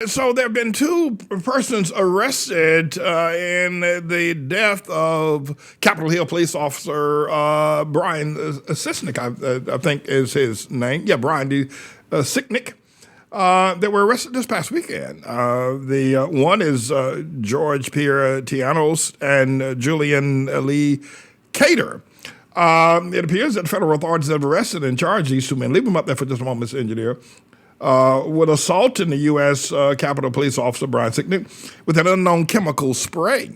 So there have been two persons arrested in the death of Capitol Hill police officer Brian Sicknick, I think is his name. Yeah, Brian Sicknick. That were arrested this past weekend. The one is George Pierre Tianos and Julian Lee Cater. It appears that federal authorities have arrested and charged these two men. Leave them up there for just a moment, Mr. Engineer. With assaulting the U.S. Capitol Police Officer Brian Sicknick with an unknown chemical spray.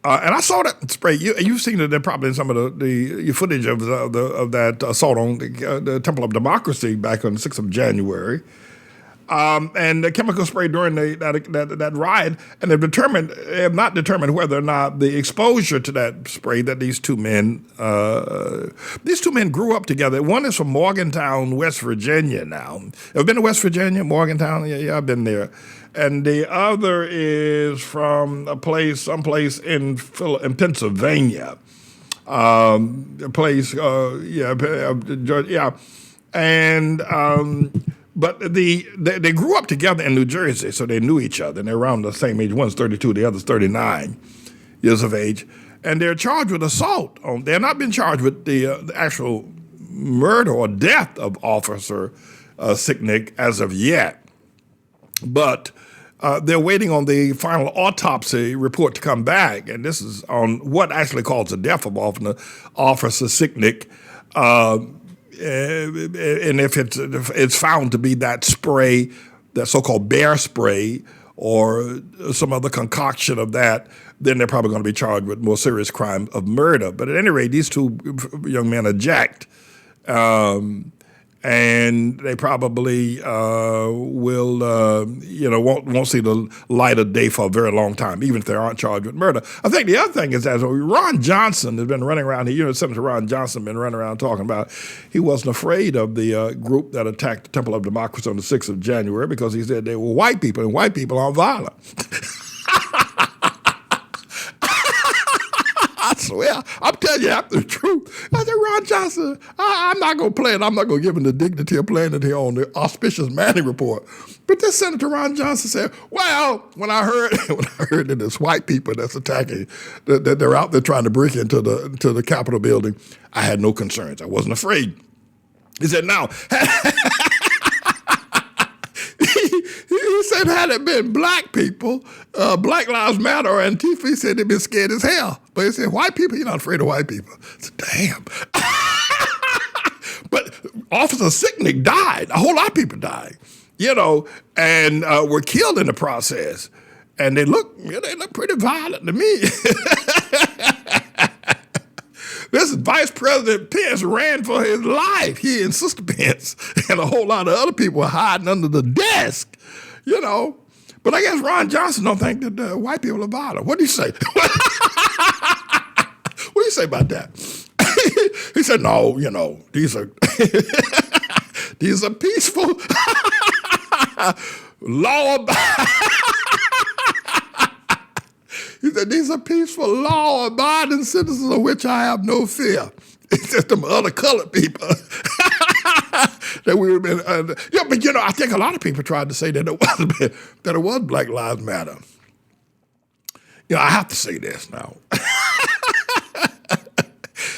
And I saw that spray. You've seen it probably in some of the footage of that assault on the Temple of Democracy back on the 6th of January. And the chemical spray during that riot, and they have not determined whether or not the exposure to that spray that these two men grew up together. One is from Morgantown, West Virginia now. Ever been to West Virginia, Morgantown? Yeah, I've been there. And the other is from someplace in Pennsylvania. But they grew up together in New Jersey, so they knew each other, and they're around the same age. One's 32, the other's 39 years of age. And they're charged with assault. They're not been charged with the actual murder or death of Officer Sicknick as of yet. But they're waiting on the final autopsy report to come back, and this is on what actually caused the death of Officer Sicknick. And if it's found to be that spray, that so-called bear spray, or some other concoction of that, then they're probably going to be charged with more serious crime of murder. But at any rate, these two young men are jacked, and they probably won't see the light of day for a very long time, even if they aren't charged with murder. I think the other thing is that Ron Johnson has been running around here. Senator Ron Johnson has been running around talking about he wasn't afraid of the group that attacked the Temple of Democracy on the 6th of January because he said they were white people, and white people aren't violent. I swear, I'm telling you the truth. I said, Ron Johnson, I'm not going to play it. I'm not going to give him the dignity of playing it here on the Auspicious Manning Report. But this Senator Ron Johnson said, well, when I heard that it's white people that's attacking, that they're out there trying to break into the Capitol building, I had no concerns. I wasn't afraid. He said, now, he said, had it been black people, Black Lives Matter or Antifa, he said they'd been scared as hell. But he said, white people, you're not afraid of white people. I said, damn. But Officer Sicknick died. A whole lot of people died, and were killed in the process. And they look pretty violent to me. This Vice President Pence ran for his life. He and Sister Pence and a whole lot of other people were hiding under the desk, But I guess Ron Johnson don't think that white people are violent. What do you say? What do you say about that? He said, no, these are these are peaceful, law-abiding. He said, these are peaceful, law-abiding citizens of which I have no fear. It's just them other colored people that we've been. But I think a lot of people tried to say that it was Black Lives Matter. I have to say this now.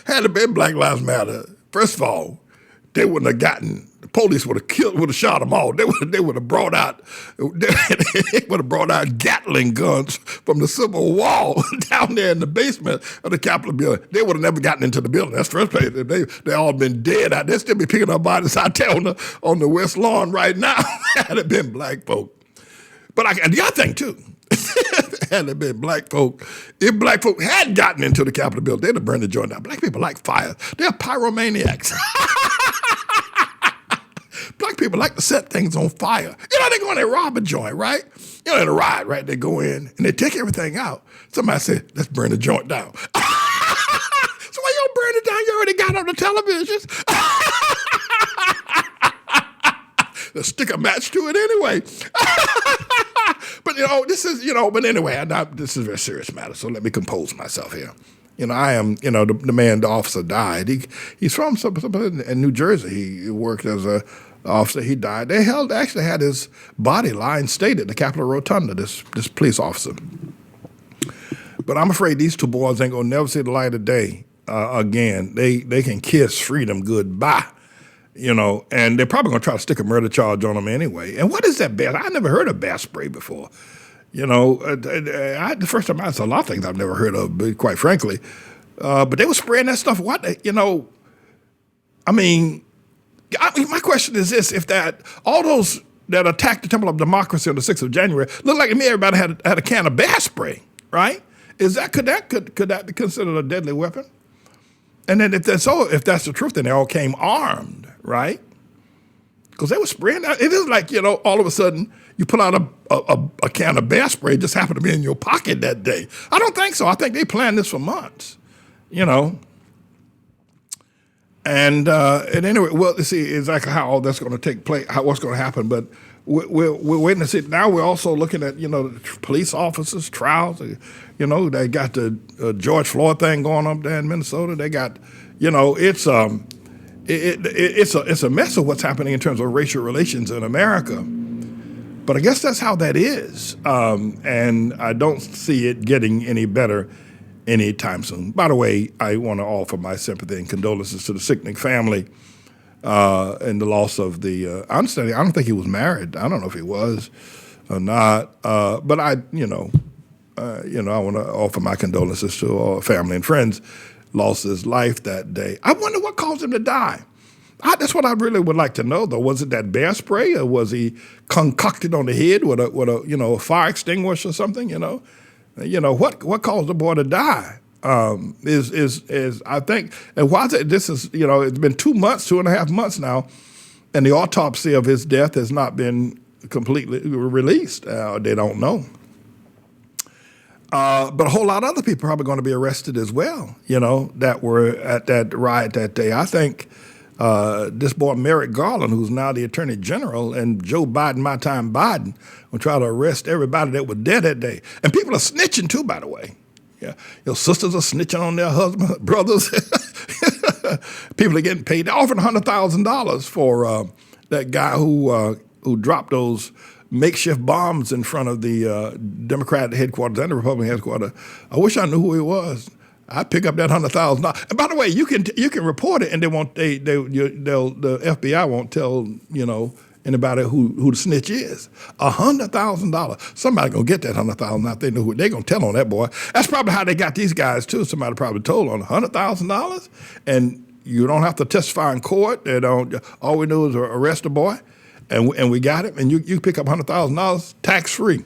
Had it been Black Lives Matter, first of all, they wouldn't have gotten. The police would have shot them all. They would have brought out Gatling guns from the Civil War down there in the basement of the Capitol building. They would have never gotten into the building. That's the first place. They all been dead out. They still be picking up bodies out there on the West Lawn right now. Had it been black folk. But and the other thing too, had it been black folk, if black folk had gotten into the Capitol building, they'd have burned the joint down. Black people like fire. They're pyromaniacs. Black people like to set things on fire. They go in and rob a joint, right? In a ride, right? They go in and they take everything out. Somebody said, let's burn the joint down. So why you don't burn it down? You already got it on the televisions. Let's stick a match to it anyway. But, this is, but anyway, this is a very serious matter, so let me compose myself here. I am, the officer died. He's from in New Jersey. He worked as a officer. He died. They actually had his body lying state at the Capitol Rotunda, this police officer. But I'm afraid these two boys ain't gonna never see the light of day again. They can kiss freedom goodbye, and they're probably gonna try to stick a murder charge on them anyway. And what is that bass? I never heard of bass spray before. The first time I saw a lot of things I've never heard of, quite frankly. But they were spraying that stuff. My question is this: if all those that attacked the Temple of Democracy on the 6th of January looked like to me, everybody had a can of bass spray, right? Could that be considered a deadly weapon? And then if that's the truth, then they all came armed, right? Because they were spraying that. It is like, all of a sudden you pull out a can of bear spray, it just happened to be in your pocket that day. I don't think so. I think they planned this for months, And anyway, we'll see exactly how all that's going to take place, what's going to happen. But we're waiting to see. Now we're also looking at, police officers, trials. They got the George Floyd thing going up there in Minnesota. They got, it's a mess of what's happening in terms of racial relations in America. But I guess that's how that is. And I don't see it getting any better anytime soon. By the way, I want to offer my sympathy and condolences to the Sicknick family and the loss of the. I understand. I don't think he was married. I don't know if he was or not. But I want to offer my condolences to all family and friends. Lost his life that day. I wonder what caused him to die. That's what I really would like to know, though. Was it that bear spray, or was he concocted on the head with a fire extinguisher or something? What caused the boy to die? Is I think, and why this is it's been 2.5 months now, and the autopsy of his death has not been completely released. They don't know. But a whole lot of other people are probably going to be arrested as well, that were at that riot that day. I think this boy Merrick Garland, who's now the Attorney General, and Joe Biden, my time Biden, will try to arrest everybody that was dead that day. And people are snitching too, by the way. Yeah, your sisters are snitching on their husbands, brothers. People are getting paid. They offered $100,000 for that guy who dropped those makeshift bombs in front of the Democrat headquarters and the Republican headquarters. I wish I knew who he was. I'd pick up that $100,000. And by the way, you can report it, and the FBI won't tell anybody who the snitch is. $100,000. Somebody gonna get that $100,000 out. They know who they're gonna tell on that boy. That's probably how they got these guys too. Somebody probably told on $100,000, and you don't have to testify in court. They don't. All we do is arrest the boy, and we got him. And you pick up $100,000 tax free.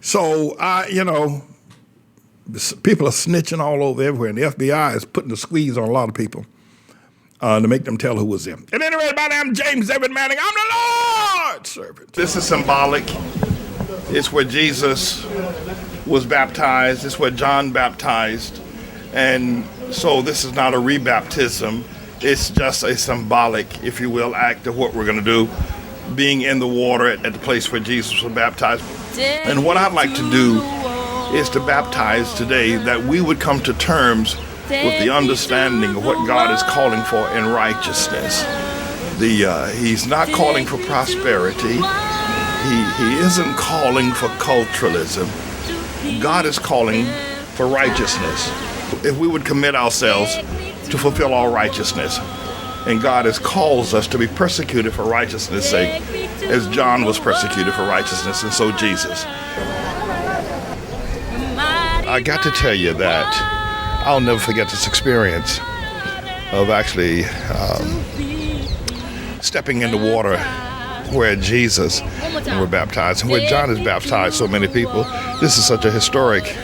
So people are snitching all over everywhere, and the FBI is putting the squeeze on a lot of people to make them tell who was them. And anyway, everybody, I'm James Evan Manning. I'm the Lord's servant. This is symbolic. It's where Jesus was baptized. It's where John baptized. And so this is not a rebaptism. It's just a symbolic, if you will, act of what we're going to do, being in the water at the place where Jesus was baptized. And what I'd like to do is to baptize today, that we would come to terms with the understanding of what God is calling for in righteousness. He's not calling for prosperity. He isn't calling for culturalism. God is calling for righteousness. If we would commit ourselves to fulfill all righteousness, and God has calls us to be persecuted for righteousness' sake, as John was persecuted for righteousness, and so Jesus. I got to tell you that I'll never forget this experience of actually stepping in the water where Jesus were baptized, and where John has baptized so many people. This is such a historic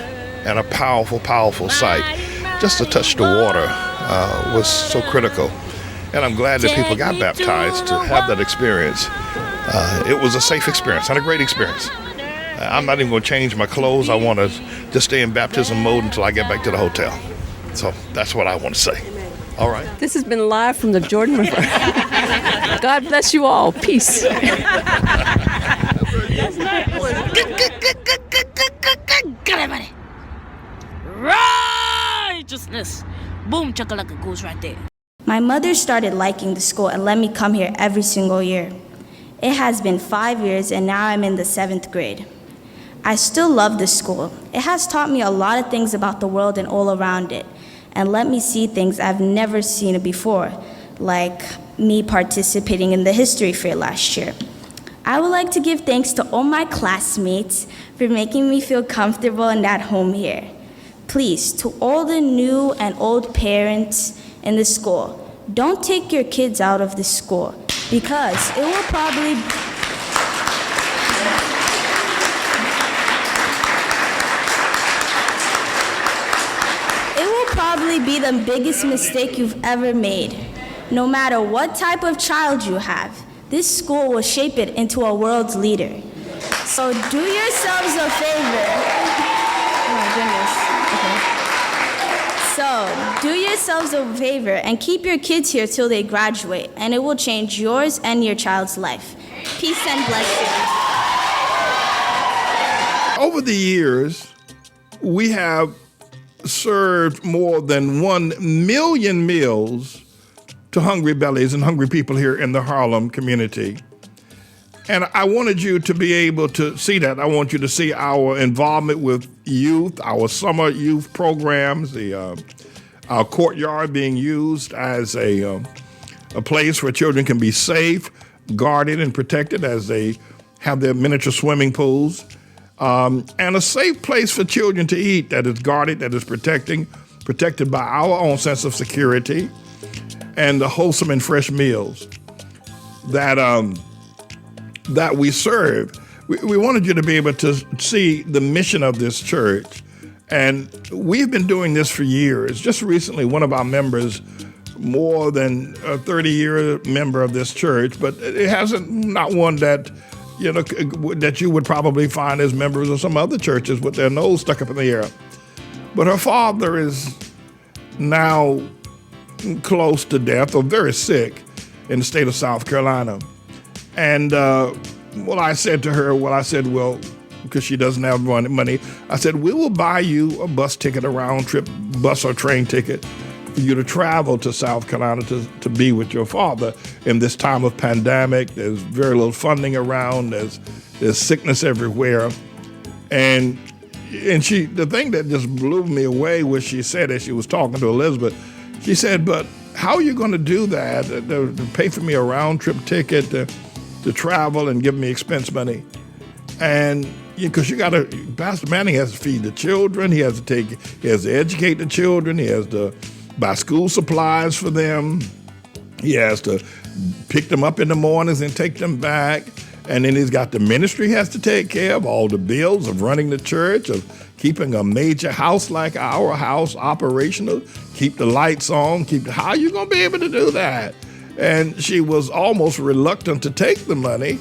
and a powerful, powerful sight. Just to touch the water was so critical. And I'm glad that people got baptized to have that experience. It was a safe experience and a great experience. I'm not even going to change my clothes. I want to just stay in baptism mode until I get back to the hotel. So that's what I want to say. All right. This has been live from the Jordan River. God bless you all. Peace. Righteousness. Boom, chakalaka goes right there. My mother started liking the school and let me come here every single year. It has been 5 years and now I'm in the 7th grade. I still love this school. It has taught me a lot of things about the world and all around it, and let me see things I've never seen before, like me participating in the history fair last year. I would like to give thanks to all my classmates for making me feel comfortable and at home here. Please, to all the new and old parents in the school, don't take your kids out of the school because it will probably be the biggest mistake you've ever made. No matter what type of child you have, this school will shape it into a world's leader. So do yourselves a favor. Oh my goodness. Okay. So do yourselves a favor and keep your kids here till they graduate, and it will change yours and your child's life. Peace and blessings. Over the years, we have served more than 1 million meals to hungry bellies and hungry people here in the Harlem community. And I wanted you to be able to see that. I want you to see our involvement with youth, our summer youth programs, our courtyard being used as a place where children can be safe, guarded, and protected as they have their miniature swimming pools. And a safe place for children to eat that is guarded, that is protected by our own sense of security, and the wholesome and fresh meals that we serve. We wanted you to be able to see the mission of this church. And we've been doing this for years. Just recently, one of our members, more than a 30-year member of this church, but it hasn't, not one that that you would probably find as members of some other churches with their nose stuck up in the air. But her father is now close to death or very sick in the state of South Carolina. And I said, because she doesn't have money, I said, we will buy you a bus ticket, a round trip bus or train ticket for you to travel to South Carolina to be with your father in this time of pandemic. There's very little funding around. There's sickness everywhere. And the thing that just blew me away was she said, as she was talking to Elizabeth, she said, but how are you going to do that, to pay for me a round trip ticket to travel and give me expense money? And because Pastor Manning has to feed the children, he has to educate the children, he has to buy school supplies for them. He has to pick them up in the mornings and take them back. And then he's got the ministry he has to take care of, all the bills of running the church, of keeping a major house like our house operational, keep the lights on, how are you going to be able to do that? And she was almost reluctant to take the money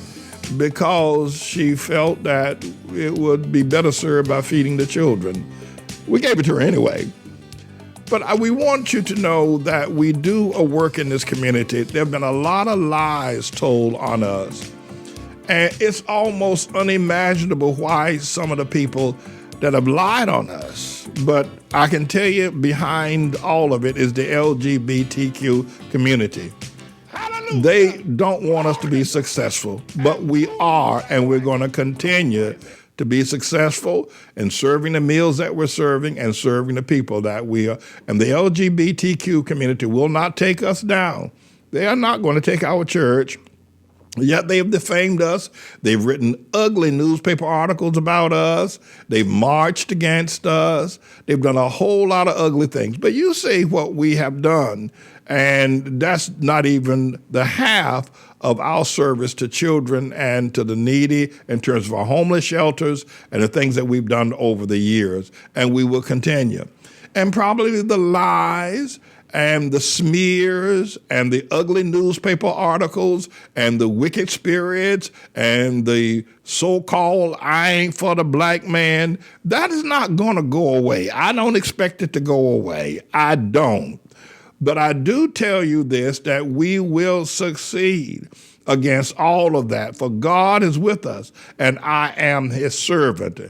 because she felt that it would be better served by feeding the children. We gave it to her anyway. But we want you to know that we do a work in this community. There have been a lot of lies told on us. And it's almost unimaginable why some of the people that have lied on us. But I can tell you behind all of it is the LGBTQ community. They don't want us to be successful, but we are, and we're going to continue to be successful in serving the meals that we're serving and serving the people that we are. And the LGBTQ community will not take us down. They are not going to take our church. Yet they've defamed us. They've written ugly newspaper articles about us. They've marched against us. They've done a whole lot of ugly things. But you see what we have done, and that's not even the half of our service to children and to the needy in terms of our homeless shelters and the things that we've done over the years. And we will continue. And probably the lies and the smears and the ugly newspaper articles and the wicked spirits and the so-called I ain't for the black man, that is not going to go away. I don't expect it to go away. I don't. But I do tell you this, that we will succeed against all of that, for God is with us, and I am his servant.